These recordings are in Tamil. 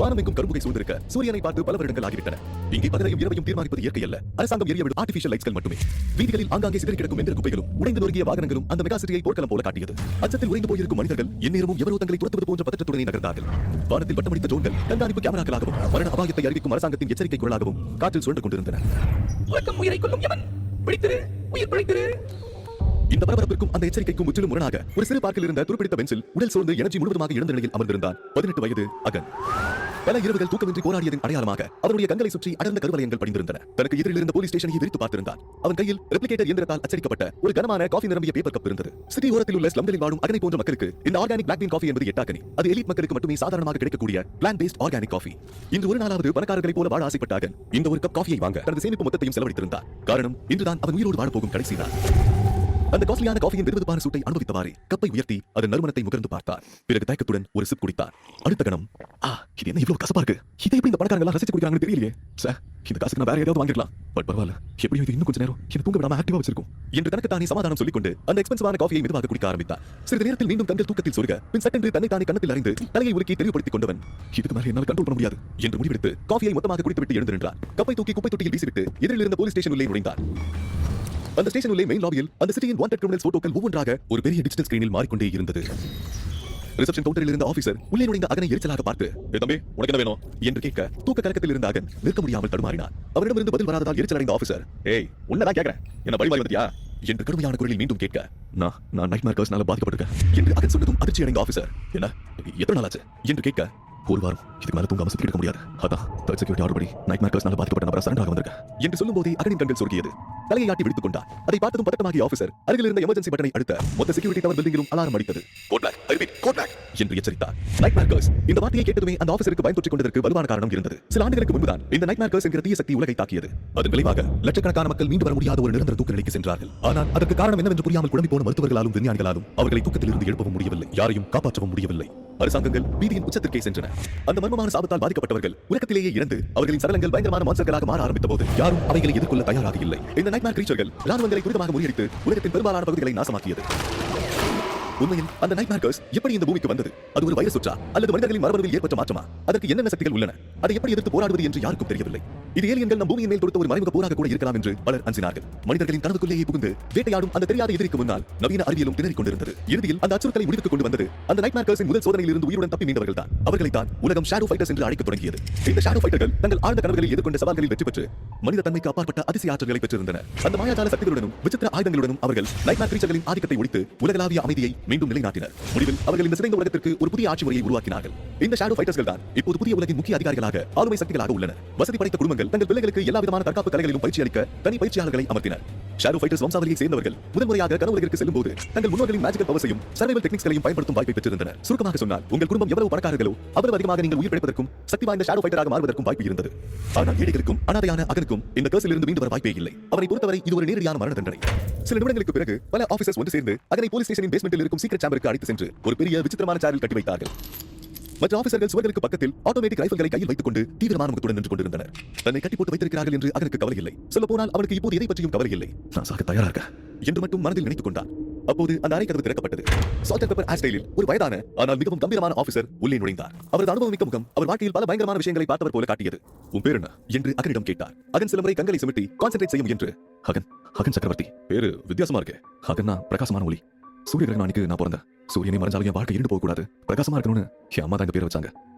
வானமெங்கும் கரும்புகை சூழ்ந்திருக்க சூரியனை பார்த்து பல வருடங்கள் ஆகிவிட்டன. இங்கே பகலையும் இரவையும் தீர்மானிப்பது இயற்கை அல்ல, அரசாங்கம் எரியவிடும் ஆர்டிபிஷியல் லைட்ஸ்கள் மட்டுமே. வீதிகளில் ஆங்காங்கே சிதறி கிடக்கும் எந்திர குப்பைகளும் உடைந்து நொறுங்கிய வாகனங்களும் அந்த மெகா சிட்டியை போர்க்களம் போல காட்டியது. அச்சத்தில் உறைந்து போயிருக்கும் மனிதர்கள் எந்நேரமும் எவரோ தங்களை துரத்துவது போன்ற பதற்றத்துடனே நகர்ந்தார்கள். வானத்தில் வட்டமடித்த ட்ரோன்கள் கண்காணிப்பு கேமராக்களாகவும் மரண அபாயத்தை அறிவிக்கும் அரசாங்கத்தின் எச்சரிக்கை குரலாகவும் காற்றில் சுழன்று கொண்டிருந்தன. உயிரை கொல்லும் எவன் பிடித்திரு, உயிர் பிடித்திரு. இந்த பரபரப்பிற்கும் அந்த எச்சரிக்கைக்கும் முற்றிலும் முரணாக ஒரு சிறு பார்க்கில் இருந்த துருப்பிடித்த பென்சில் உடல் சோர்ந்து எனர்ஜி முழுவதுமாக இழந்த நிலையில் அமர்ந்திருந்தான் 18 வயது அகன். பல இரவுகள் தூக்கமின்றி போராடியதன் அடையாளமாக அவருடைய கண்களை சுற்றி அடர்ந்த கருவலயங்கள் படிந்திருந்தன. தனக்கு எதிரில் இருந்த போலீஸ் ஸ்டேஷனை விரித்து பார்த்திருந்தான். அவன் கையில் ரெப்ளிகேட்டர் இயந்திரத்தால் அச்சடிக்கப்பட்ட ஒரு கனமான காஃபி நிரம்பிய பேப்பர் கப் இருந்தது. சிட்டி ஓரத்தில் உள்ள ஸ்லம்களில் வாழும் அகனை போன்ற மக்களுக்கு இந்த ஆர்கானிக் பிளாக் பீன் காஃபி என்பது எட்டாக்கனி. அது எலிட் மக்களுக்கு மட்டுமே சாதாரணமாக கிடைக்கக்கூடிய பிளான்ட் பேஸ்ட் ஆர்கானிக் காஃபி. இன்று ஒரு நாளாவது பணக்காரர்களை போல வாழ ஆசைப்பட்ட அகன் இந்த ஒரு கப் காஃபியை வாங்க தனது சேமிப்பு மொத்தத்தையும் செலவழித்திருந்தார். காரணம், இன்றுதான் அவன் உயிரோடு வாழப்போகும் கடைசி நாள். அந்த காஸ்ட்லியான காஃபியின் விருதுபான சூட்டை அனுபவித்தவாறே கப்பை உயர்த்தி அதன் நறுமணத்தை முகர்ந்து பார்த்தார். பிறகு தயக்கத்துடன் ஒரு சிப் குடித்தார். அடுத்த கணம், இது என்ன இவ்வளவு கசப்பா இருக்கு? இதை எப்படி இந்த பணக்காரங்க எல்லாம் ரசிச்சு குடிக்கிறாங்கன்னு தெரியலையே. சார், இந்த காசுக்கு நான் வேற ஏதாவது வாங்கிக்கலாம். பட் பரவாயில்ல, எப்படியும் இது இன்னும் கொஞ்ச நேரம் என்ன தூங்க விடாம ஆக்டிவா வச்சிருக்கும் என்று தனக்கு தானே சமாதானம் சொல்லிக்கொண்டு அந்த எக்ஸ்பென்சிவான காஃபியை மெதுவாக குடிக்க ஆரம்பித்தார். சிறிது நேரத்தில் மீண்டும் கண்கள் தூக்கத்தில் சொருக பின் சட்டென்று தன்னை தானே கண்ணத்தில் அறிந்து தலையை உலுக்கி தெளிவுபடுத்திக் கொண்டவன் இதுக்கு மேலே என்னால் கண்ட்ரோல் பண்ண முடியாது என்று முடிவெடுத்து காஃபியை மொத்தமாக குடித்துவிட்டு எழுந்து நின்றார். கப்பை தூக்கி குப்பை தொட்டியில் வீசிவிட்டு எதிரில் இருந்த போலீஸ் ஸ்டேஷன் உள்ளே நுழைந்தார். அந்த ஸ்டேஷன் உள்ளே மெயின் லாபியில் அந்த சிட்டியின் வாண்டட் கிரிமினல்ஸ் போட்டோக்கள் ஒவ்வொன்றாக ஒரு பெரிய டிஜிட்டல் ஸ்கிரீனில் மாறிக்கொண்டே இருந்தது. ரிசப்ஷன் கவுண்டரில் இருந்த ஆபீசர் உள்ளே நுழைந்த அகனை எரிச்சலாக பார்த்து, தம்பி உனக்கு என்ன வேணும் என்று கேட்க தூக்க கலக்கத்தில் இருந்த அகன் நிற்க முடியாமல் தடுமாறினார். அவரிடமிருந்து பதில் வராததால் எரிச்சலடைந்த ஆபீசர், ஏய் உன்னதான் கேட்கிறேன், என்ன பழி வாங்கி வந்தியா என்று கடுமையான குரலில் மீண்டும் கேட்க, நான் நைட்மேர் கர்ஸ்னால பாதிக்கப்பட்டிருக்கேன் என்று அகன் சொன்னதும் அதிர்ச்சி அடைந்த ஆபீசர், என்ன எத்தனை நாள் ஆச்சு என்று கேட்க, ஒரு வாரம், இதுக்கு மேல தூங்காம சுத்தி இருக்க முடியாது, அதான் தேர்ட் செக்யூரிட்டி ஆர்டர் படி நைட்மேர் கர்ஸ்னால பாதிக்கப்பட்ட நபரை சரண்டர் ஆக வந்திருக்கேன் என்று சொல்லும்போதே அகனின் கண்கள் சொர்க்கியது. தலையை ஆட்டி விடுத்துக் கொண்டார். அதை பார்த்ததும் பதட்டமாகிய ஆபீசர் அருகில் இருந்த எமர்ஜென்சி பட்டனை அழுத்த மொத்த செக்யூரிட்டி டவர் பில்டிங்கிலும் அலாரம் அடித்தது. கோட் பிளாக் என்று எச்சரித்தார். நைட்மேர் கர்ஸ் இந்த வார்த்தையை கேட்டதுமே அந்த ஆபீசருக்கு பயம் தொற்றிக் கொண்டதற்கு வலுவான காரணம் இருந்தது. சில ஆண்டுகளுக்கு முன்புதான் இந்த நைட்மேர் கர்ஸ் என்கிற தீய சக்தி உலகை தாக்கியது. அதன் விளைவாக லட்சக்கணக்கான மக்கள் மீண்டு வர முடியாத ஒரு நிரந்தர தூக்க நிலைக்கு சென்றார்கள். ஆனால் அதற்கு காரணம் என்னவென்று புரியாமல் குழம்பி போன மருத்துவர்களாலும் விஞ்ஞானிகளாலும் அவர்களை தூக்கத்தில் இருந்து எழுப்பவும் முடியவில்லை, யாரையும் காப்பாற்றவும் முடியவில்லை. அரசாங்கங்கள் வீதியின் உச்சத்திற்கே சென்றன. அந்த மர்மமான சாபத்தால் பாதிக்கப்பட்டவர்கள் உலகத்திலேயே இறந்து அவர்களின் சடலங்கள் பயங்கரமான மான்ஸ்டர்களாக மாற ஆரம்பித்த போது யாரும் அவைகளை எதிர்கொள்ள தயாராக இல்லை. இந்த நைட்மேர் கிரீச்சர்கள் ராணுவங்களை துரிதமாக முறியடித்து உலகத்தின் பெரும்பாலான பகுதிகளை நாசமாக்கியது. உண்மையில் அந்த நைட்மேர் கர்ஸ் எப்படி இந்த பூமிக்கு வந்தது? அது ஒரு வைரஸ் தொற்றா அல்லது மனிதர்களின் மரபணுவில் ஏற்பட்ட மாற்றமா? அதற்கு என்னென்ன சக்திகள் உள்ளன? அதை எப்படி எதிர்த்து போராடுவது என்று யாருக்கும் தெரியவில்லை. இது ஏலியன்கள் நம் பூமியின் மேல் தொடுத்த ஒரு மறைமுக போராக கூட இருக்கலாம் என்று பலர் அஞ்சினார்கள். மனிதர்களின் கனவுக்குள்ளேயே புகுந்து வேட்டையாடும் அந்த தெரியாத எதிரிக்கு முன்னால் நவீன அறிவியலும் திணறிக் கொண்டிருந்தது. இறுதியில் அந்த அச்சுறுத்தலை முடிவுக்கு கொண்டு வந்தது அந்த நைட்மேர் கர்ஸின் முதல் சோதனையில் இருந்து உயிருடன் தப்பி மீண்டவர்கள் தான். அவர்களை தான் உலகம் ஷேடோ ஃபைட்டர்ஸ் என்று அழைக்கத் தொடங்கியது. இந்த ஷேடோ ஃபைட்டர்கள் தங்கள் ஆழ்ந்த கனவுகளில் எதிர்கொண்ட சவால்களில் வெற்றி பெற்று மனித தன்மைக்கு அப்பாற்பட்ட அதிசய ஆற்றல்களை பெற்றிருந்தனர். அந்த மாயாஜால சக்திகளுடனும் விசித்திர ஆயுதங்களுடனும் அவர்கள் நைட்மேர் கிரீச்சர்களின் ஆதிக்கத்தை ஒழித்து உலகளாவிய அமைதியை மீண்டும் நிலைநாட்டினர். முடிவில் அவர்கள் இந்த சிதைந்த உலகத்திற்கு ஒரு புதிய ஆட்சி முறையை உருவாக்கினார்கள். இந்த ஷேடோ ஃபைட்டர்ஸ்கள் தான் இப்போது புதிய உலகின் முக்கிய அதிகாரிகளாக ஆளுமை சக்திகளாக உள்ளனர். வசதி படைத்த குடும்பங்கள் தங்கள் பிள்ளைகளுக்கு எல்லா விதமான தற்காப்பு கலைகளிலும் பயிற்சி அளிக்க தனி பயிற்சியாளர்களை அமர்த்தினர். ஷேடோ ஃபைட்டர்ஸ் வம்சாவளியை சேர்ந்தவர்கள் முதன்முறையாக கனவு உலகிற்கு செல்லும் போது தங்கள் முன்னோர்களின் மேஜிக்கல் பவர்ஸையும் சர்வைவல் டெக்னிக்ஸ்களையும் பயன்படுத்தும் வாய்ப்பை பெற்றிருந்தனர். சுருக்கமாக சொன்னால் உங்கள் குடும்பம் எவ்வளவு பணக்காரர்களோ அவ்வளவு அதிகமாக நீங்கள் உயிர் பிழைப்பதற்கும் சக்தி வாய்ந்த ஷேடோ ஃபைட்டராக மாறுவதற்கும் வாய்ப்பு இருந்தது. ஆனால் ஏழைகளுக்கும் அனாதையான அகனுக்கும் இந்த கர்ஸில் இருந்து மீண்டு வர வாய்ப்பே இல்லை. அவரை பொறுத்தவரை இது ஒரு நேரடியான மரண தண்டனை. சில நிமிடங்களுக்கு பிறகு பல ஆபீசர்ஸ் ஒன்று சேர்ந்து அகனை போலீஸ் ஸ்டேஷனின் பேஸ்மெண்டில் இருக்கும் சீக்ரெட் சேம்பருக்கு அழைத்து சென்று ஒரு பெரிய விசித்திரமான சேரில் கட்டி வைத்தார்கள். மற்ற ஆபீசர்கள் சுவர்களுக்கு பக்கத்தில் ஆட்டோமேட்டிக் ரைஃபிள்களை கையில் வைத்துக் கொண்டு தீவிரமான முகத்துடன் நின்று கொண்டிருந்தனர். தன்னை கட்டி போட்டு வைத்திருக்கிறார்கள் என்று அவருக்கு கவலை இல்லை. சொல்ல போனால் அவருக்கு இப்போது எதை பற்றியும் கவலை இல்லை. நான் சாக தயாரா இருக்கேன் என்று மட்டும் மனதில் நினைத்துக் கொண்டார். அப்போது அந்த அறை கதவு திறக்கப்பட்டது. சால்ட் அண்ட் பெப்பர் ஹேர்ஸ்டைலில் ஒரு வயதான ஆனால் மிகவும் கம்பீரமான ஆபீசர் உள்ளே நுழைந்தார். அவரது அனுபவமிக்க முகம் அவர் வாழ்க்கையில் பல பயங்கரமான விஷயங்களை பார்த்தவர் போல காட்டியது. உன் பேர் என்ன என்று அகனிடம் கேட்டார். அகன் சில முறை கண்களை சிமிட்டி கான்சென்ட்ரேட் செய்யும் என்று. அகன் சக்கரவர்த்தி. பேரு வித்தியாசமா இருக்கு. அகன்னா பிரகாசமான ஒளி. சூரிய கிரகணம் நான் பிறந்தேன். சூரியனை மறைஞ்சாலும் என் வாழ்க்கை இருண்டு போக கூடாது, பிரகாசமா இருக்கணும்னு என் அம்மா தான் இந்த பேரை வச்சாங்க.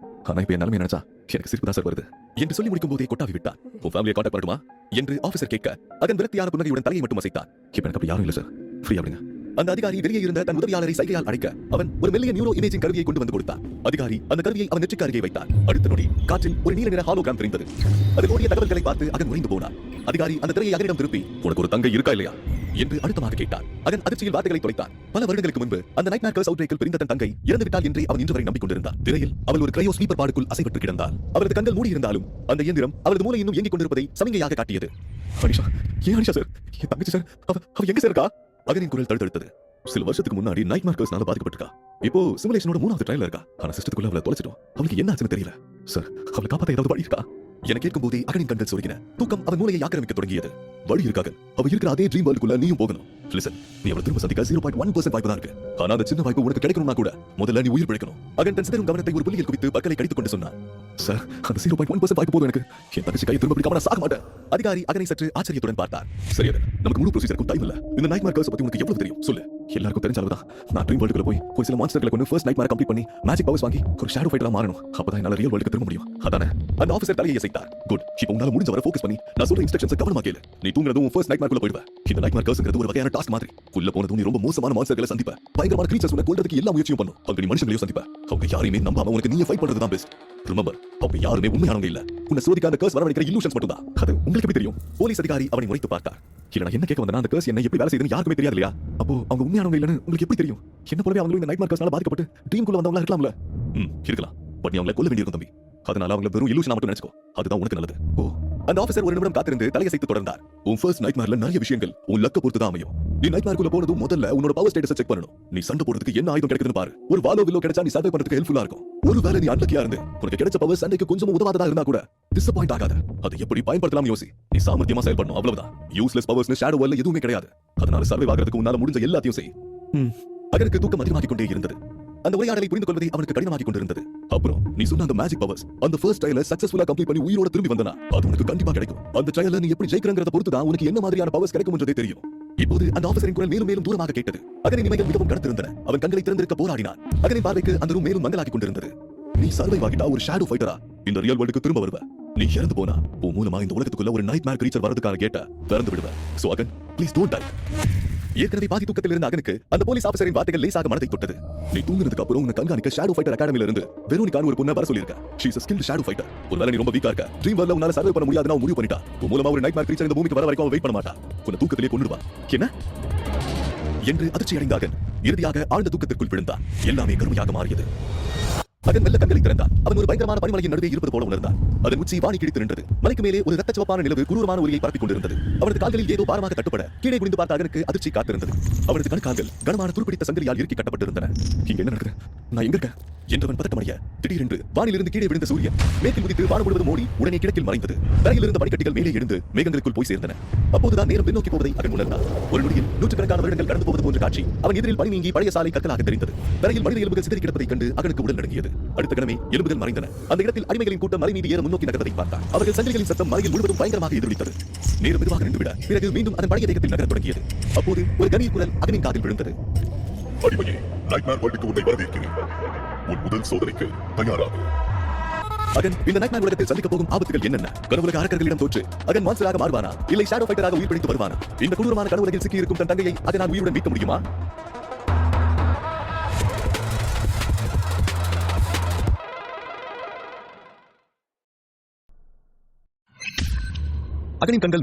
ஆனா இப்ப என் நிலைமை நினைச்சா எனக்கு சிரிப்பு தான் சார் வருது என்று சொல்லி முடிக்கும் போதே கொட்டாவி விட்டார். உன் ஃபேமிலியை காண்டாக்ட் பண்ணட்டுமா என்று ஆபீசர் கேட்க அகன் விரக்தியான புன்னகையுடன் தலையை மட்டும் அசைத்தார். இப்ப எனக்கு அப்படி யாரும் இல்ல சார், ஃப்ரீ அப்படிங்க. அந்த அதிகாரி வெளியே இருந்த தன் உதவியாளரை சைகையால் அழைக்க அவன் ஒரு மெல்லிய நியூரோ இமேஜிங் கருவியை கொண்டு வந்து கொடுத்தார். அதிகாரி அந்த கருவியை அவன் நெற்றிக்கு அருகே வைத்தார். அடுத்த நொடி காற்றில் ஒரு நீல நிற ஹாலோகிராம் தெரிந்தது. அது ஓடிய தகவல்களை பார்த்து அகன் உறைந்து போனார். அதிகாரி அந்த திரையை அகனிடம் திருப்பி, உனக்கு ஒரு தங்கை இருக்கா இல்லையா என்று அழுத்தமாக கேட்டார். அகன் அதிர்ச்சியில் வார்த்தைகளை தொலைத்தார். பல வருடங்களுக்கு முன்பு அந்த நைட்மேர் கர்ஸ் அவுட்பிரேக்கில் பிரிந்த தன் தங்கை இறந்து விட்டால் என்று அவன் இன்று வரை நம்பிக்கொண்டிருந்தார். திரையில் அவள் ஒரு கிரையோ ஸ்லீப்பர் பாடுக்குள் அசைப்பட்டு கிடந்தாள். அவரது கண்கள் மூடி இருந்தாலும் அந்த இயந்திரம் அவரது மூளை இன்னும் இயங்கிக் கொண்டிருப்பதை சமிகையாக காட்டியது. அனிஷா, ஏன் அனிஷா சார், என் தங்கச்சி சார், அவ எங்க சார் இருக்கா? அகனின் குரல் தடுத்தது. சில வருஷத்துக்கு முன்னாடி நைட்மேர் கர்ஸ்னால பாதிக்கப்பட்டிருக்கா. இப்போ சிமுலேஷனோட 3வது ட்ரையல்ல இருக்கா. ஆனா சிஸ்டத்துக்குள்ள அவளை தொலைச்சிட்டோம். அவளுக்கு என்ன ஆச்சுன்னு தெரியல சார். அவளை காப்பாத்த ஏதாவது வழி இருக்கா என கேட்கும் போதே அகனின் கண்கள் சொருகின. தூக்கம் அவன் மூளையை ஆக்கிரமிக்க தொடங்கியது. வழி இருக்காக அவ இருக்கிற அதே ட்ரீம் வேர்ல்டுக்குள்ள நீயும் போகணும். லிசன், நீ அவளை திரும்ப சந்திக்க 0.1% வாய்ப்பு தான் இருக்கு. ஆனா அந்த சின்ன வாய்ப்பு உனக்கு கிடைக்கணும்னா கூட முதல்ல நீ உயிர் பிழைக்கணும். அகன் தன் சிதறும் கவனத்தை ஒரு புள்ளியில் குவித்து பற்களை கடித்துக் கொண்டு சொன்னான். சார் அந்த 0.1% வாய்ப்பு போதும் எனக்கு. என் தங்கச்சி கையை திரும்ப பிடிக்காம நான் சாக மாட்டேன். அதிகாரி அகனை சற்று ஆச்சரியத்துடன் பார்த்தார். சரி அகன், நமக்கு முழு ப்ரொசீஜருக்கும் டைம் இல்ல. இந்த நைட்மேர் கர்ஸ் பத்தி உனக்கு எவ்வளவு தெரியும் சொல்லு. எல்லாருக்கும் தெரிஞ்ச அளவுதான். நான் ட்ரீம் வேர்ல்டுக்குள்ள போய் ஒரு சில மான்ஸ்டர்களை கொண்டு ஃபர்ஸ்ட் நைட்மேர் கம்ப்ளீட் பண்ணி மேஜிக் பவர்ஸ் வாங்கி ஒரு ஷேடோ ஃபைட்டரா மாறணும். அப்பதான் என்னால ரியல் வேர்ல்டுக்கு திரும்ப முடியும். அதானே? அந்த ஆபீசர் தலையை அசைத்தார். குட். இப்போ உன்னால முடிஞ்ச வரை ஃபோக்கஸ் பண்ணி நான் சொல்ற இன்ஸ்ட்ரக்ஷன்ஸ் கவனமா கேளு. நீ தூங்குறதும் ஃபர்ஸ்ட் நைட்மேர்க்குள்ள போய்டுவ. இந்த நைட்மேர் கர்ஸ்ங்கிறது ஒரு வகையான டாஸ்க் மாதிரி. உள்ள போனதும் நீ ரொம்ப மோசமான மான்ஸ்டர்களை சந்திப்ப. பயங்கரமான கிரீச்சர்ஸ் உன்னை கொல்றதுக்கு எல்லா முயற்சியும் பண்ணும். அங்க நீ மனுஷங்களையும் சந்திப்ப. அவங்க யாரையுமே நம்பாம உனக்கு நீயே ஃபைட் பண்றது தான் பெஸ்ட். ரிமெம்பர், அவங்க யாருமே உண்மையானவங்க இல்ல. உன்னை சோதிக்க அந்த கர்ஸ் வரவழைக்கிற இல்லூஷன்ஸ் மட்டும் தான். அது உங்களுக்கு எப்படி தெரியும்? போலீஸ் அதிகாரி அவனை முறைத்து பார்த்தார். இல்ல நான் என்ன கேட்க வந்தேன்னா, அந்த கர்ஸ் என்ன எப்படி வேலை செய்யுதுன்னு யாருக்குமே தெரியாது இல்லையா? அப்போ அவங்க உண்மையானவங்க இல்லன்னு உங்களுக்கு எப்படி தெரியும்? என்ன போலவே அவங்களும் இந்த நைட்மேர் கர்ஸ்னால பாதிக்கப்பட்டு ட்ரீம்குள்ள வந்தவங்களா இருக்கலாம்ல? இருக்கலாம். பட் நீ அவங்களை கொல்ல வேண்டியிருக்கும் தம்பி. அதனால அவங்களை வெறும் இல்லூஷனா மட்டும் நினைச்சுக்கோ. அதுதான் உனக்கு நல்லது. ஓ. அந்த ஆபீசர் ஒரு நிமிடம் காத்திருந்து தலையசைத்து தொடர்ந்தார். உன் ஃபர்ஸ்ட் நைட்மேர்ல நிறைய விஷயங்கள் உன் லக்க பொறுத்து தான் அமையும். நீ நைட்மேர்க்குள்ள போனதும் முதல்ல உன்னோட பவர் ஸ்டேட்டஸை செக் பண்ணணும். நீ சண்டை போடுறதுக்கு என்ன ஆயுதம் கிடைக்குதுன்னு பாரு. ஒரு வாலோ வில்லோ கிடைச்சா நீ சர்வை பண்றதுக்கு ஹெல்ப்ஃபுல்லா இருக்கும். ஒருவேளை நீ அன்லக்கியா இருந்து உனக்கு கிடைச்ச பவர் சண்டைக்கு கொஞ்சம் உதவாததா இருந்தா கூட டிசப்பாயிண்ட் ஆகாத. அதை எப்படி பயன்படுத்தலாம் யோசி. நீ சாமர்த்தியமா செயல்படணும், அவ்வளவுதான். யூஸ்லெஸ் பவர்ஸ்னு ஷேடோ வேர்ல்ட்ல எதுவுமே கிடையாது. அதனால சர்வை ஆகிறதுக்கு உன்னால முடிஞ்ச எல்லாத்தையும் செய். அகனுக்கு தூக்கம் அதிகமாகிக் கொண்டே இருந்தது. அந்த உரையாடலை புரிந்து கொள்வதை அவனுக்கு கடினமாகிக் கொண்டிருந்தது. அப்புறம் நீ சொன்ன அந்த மேஜிக் பவர்ஸ் அந்த ஃபர்ஸ்ட் ட்ரையலை சக்சஸ்ஃபுல்லா கம்ப்ளீட் பண்ணி உயிரோட திரும்பி வந்தனா அது உனக்கு கண்டிப்பா கிடைக்கும். அந்த ட்ரையலை நீ எப்படி ஜெயிக்கிறங்கறத பொறுத்து தான் உனக்கு என்ன மாதிரியான பவர்ஸ் கிடைக்கும்ன்றதே தெரியும். இப்போது அந்த ஆபீசரின் குரல் மேலும் மேலும் தூரமாக கேட்டது. அகனின் இமைகள் மிகவும் கடத்திருந்தன. அவன் கண்களை திறந்திருக்க போராடினான். அகனின் பார்வைக்கு அந்த ரூம் மேலும் மங்கலாகிக் கொண்டிருந்தது. நீ சர்வைவ் ஆகிட்டா ஒரு ஷேடோ ஃபைட்டரா இந்த ரியல் வேர்ல்டுக்கு திரும்ப வருவ. நீ இறந்து போனா உன் மூலமா இந்த உலகத்துக்குள்ள ஒரு நைட்மேர் கிரீச்சர் வரதுக்கான கேட்ட திறந்து விடுவ. சோ அகன், ப்ளீஸ் டோன்ட் டை. ஏற்கனவே பாதி தூக்கத்தில் இருந்த அகனுக்கு அந்த போலீஸ் ஆபீசரின் வார்த்தைகள் லேசாக மனதை தொட்டது. நீ தூங்குறதுக்கு அப்புறம் உன்னை கண்காணிக்க ஷேடோ ஃபைட்டர் அகாடமில இருந்து வெரோனிகான்னு ஒரு பொண்ணை வர சொல்லிருக்க. She is a skilled shadow fighter. ஒருவேளை நீ ரொம்ப வீக்கா இருக்க, ட்ரீம் வேர்ல்ட்ல உன்னால சர்வை பண்ண முடியாதுன்னு முடிவு பண்ணிட்டா, உன் மூலமா ஒரு நைட்மேர் கிரீச்சர் இந்த பூமிக்கு வர வரைக்கும் வெயிட் பண்ண மாட்டா. உன்னை தூக்கத்திலே கொன்னுடுவா. என்ன என்று அதிர்ச்சி அடைந்த அகன் இறுதியாக ஆழ்ந்த தூக்கத்திற்குள் விழுந்தான். எல்லாமே கருமையாக மாறியது. அகன் மெல்ல கண்களை திறந்தான். அவன் ஒரு பயங்கரமான பனிமலையின் நடுவே இருப்பது போல உணர்ந்தான். அதன் உச்சி வானி கிழித்து நின்றது. மலைக்கு மேலே ஒரு ரத்த சிவப்பான நிலவு குரூரமான ஒளியை பரப்பிக் கொண்டிருந்தது. அவனது கால்களில் ஏதோ பாரமாக தட்டுப்பட கீழே குனிந்து பார்த்த அகனுக்கு அதிர்ச்சி காத்திருந்தது. அவனது கண்கால்கள் கனமான துருப்பிடித்த சங்கிலியால் இறுக்கி கட்டப்பட்டிருந்தன. இங்க என்ன நடக்குது? நான் எங்க இருக்கேன் என்றவன் பதட்டமடைய திடீரென்று வானிலிருந்து கீழே விழுந்த சூரியன் மேற்கில் உதித்து வானம் முழுவதும் ஓடி உடனே கிழக்கில் மறைந்தது. தரையில் இருந்த பனிக்கட்டிகள் மேலே எழுந்து மேகங்களுக்குள் போய் சேர்ந்தன. அப்போதுதான் நேரம் பின்னோக்கி போவதை அகன் உணர்ந்தான். ஒரு நொடியில் நூற்றுக்கணக்கான வருடங்கள் கடந்து போவது போன்ற காட்சி அவன் எதிரில் பனி நீங்கி பழைய சாலை கற்களாக தெரிந்தது. தரையில் மனித எலும்புகள் சிதறி கிடப்பதைக் கண்டு அகனுக்கு உடல் நடுங்கியது. அடுத்த கணமே எலும்புகள் மறைந்தன. அந்த இடத்தில் அடிமைகளின் கூட்டம் மலை மீது ஏற முன்னோக்கி நகர்வதை பார்த்தான். அவர்கள் சங்கிலிகளின் சத்தம் மலையில் முழுவதும் பயங்கரமாக எதிரொலித்தது. நேரம் மெதுவாக நின்றுவிட பிறகு மீண்டும் அதன் பழைய வேகத்தில் நகரத் தொடங்கியது. அப்போது ஒரு கணீர் குரல் அகனின் காதில் விழுந்தது. அடிமையே, நைட்மேர் வேர்ல்டுக்கு உன்னை வரவேற்கிறேன். உன் முதல் சோதனைக்கு தயாராகு. அகன் இந்த நைட்மேர் உலகத்தில் சந்திக்க போகும் ஆபத்துகள் என்னென்ன? கனவுலக அரக்கர்களிடம் தோற்று அகன் மான்ஸ்டராக மாறுவானா, இல்லை ஷேடோ ஃபைட்டராக உயிர் பிடித்து வருவானா? இந்த கொடூரமான கனவுலகில் சிக்கி இருக்கும் தன் தங்கையை அகனால் உயிருடன் மீட்க முடியுமா? அகனின் கண்கள்